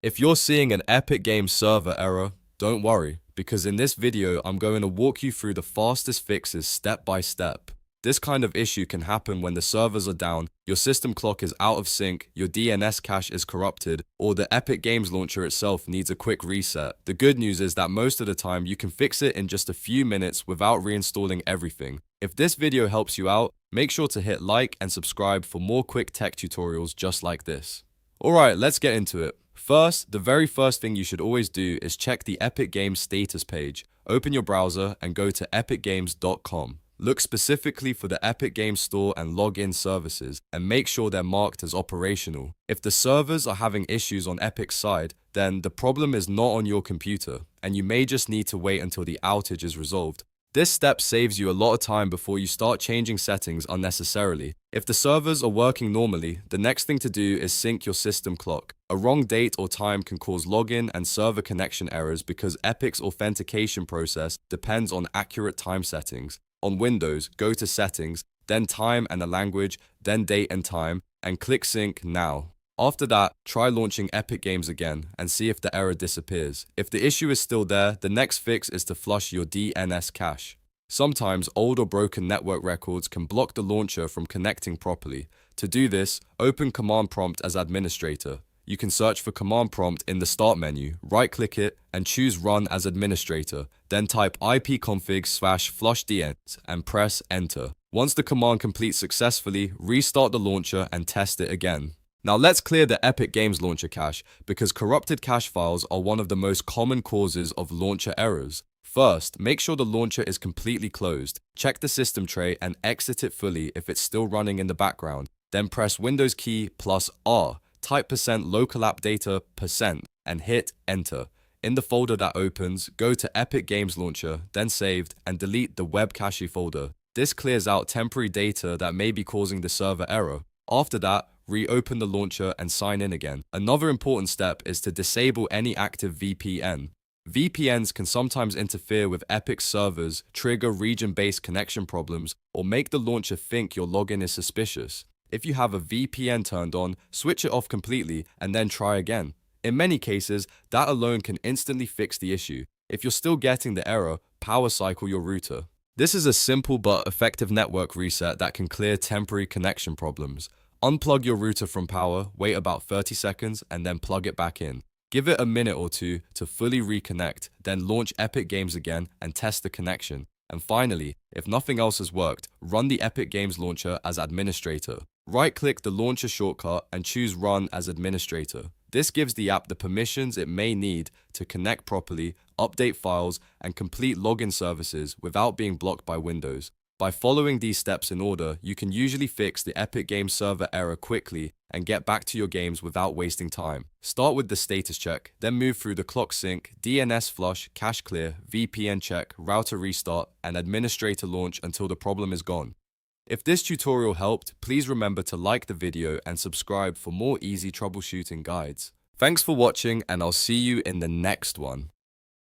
If you're seeing an Epic Games server error, don't worry, because in this video I'm going to walk you through the fastest fixes step by step. This kind of issue can happen when the servers are down, your system clock is out of sync, your DNS cache is corrupted, or the Epic Games launcher itself needs a quick reset. The good news is that most of the time you can fix it in just a few minutes without reinstalling everything. If this video helps you out, make sure to hit like and subscribe for more quick tech tutorials just like this. Alright, let's get into it. First, the very first thing you should always do is check the Epic Games status page. Open your browser and go to epicgames.com. Look specifically for the Epic Games Store and login services and make sure they're marked as operational. If the servers are having issues on Epic's side, then the problem is not on your computer and you may just need to wait until the outage is resolved. This step saves you a lot of time before you start changing settings unnecessarily. If the servers are working normally, the next thing to do is sync your system clock. A wrong date or time can cause login and server connection errors because Epic's authentication process depends on accurate time settings. On Windows, go to Settings, then Time and a Language, then Date and Time, and click Sync Now. After that, try launching Epic Games again and see if the error disappears. If the issue is still there, the next fix is to flush your DNS cache. Sometimes old or broken network records can block the launcher from connecting properly. To do this, open Command Prompt as administrator. You can search for Command Prompt in the Start menu, right-click it, and choose Run as administrator. Then type ipconfig/flush DNS and press Enter. Once the command completes successfully, restart the launcher and test it again. Now let's clear the Epic Games launcher cache, because corrupted cache files are one of the most common causes of launcher errors. First, make sure the launcher is completely closed. Check the system tray and exit it fully if it's still running in the background. Then press Windows key plus R, type %local app data %, and hit Enter. In the folder that opens, go to Epic Games Launcher, then Saved, and delete the web cache folder. This clears out temporary data that may be causing the server error. After that, reopen the launcher and sign in again. Another important step is to disable any active VPN. VPNs can sometimes interfere with Epic's servers, trigger region-based connection problems, or make the launcher think your login is suspicious. If you have a VPN turned on, switch it off completely and then try again. In many cases, that alone can instantly fix the issue. If you're still getting the error, power cycle your router. This is a simple but effective network reset that can clear temporary connection problems. Unplug your router from power, wait about 30 seconds, and then plug it back in. Give it a minute or two to fully reconnect, then launch Epic Games again and test the connection. And finally, if nothing else has worked, run the Epic Games launcher as administrator. Right-click the launcher shortcut and choose Run as administrator. This gives the app the permissions it may need to connect properly, update files, and complete login services without being blocked by Windows. By following these steps in order, you can usually fix the Epic Games server error quickly and get back to your games without wasting time. Start with the status check, then move through the clock sync, DNS flush, cache clear, VPN check, router restart, and administrator launch until the problem is gone. If this tutorial helped, please remember to like the video and subscribe for more easy troubleshooting guides. Thanks for watching, and I'll see you in the next one.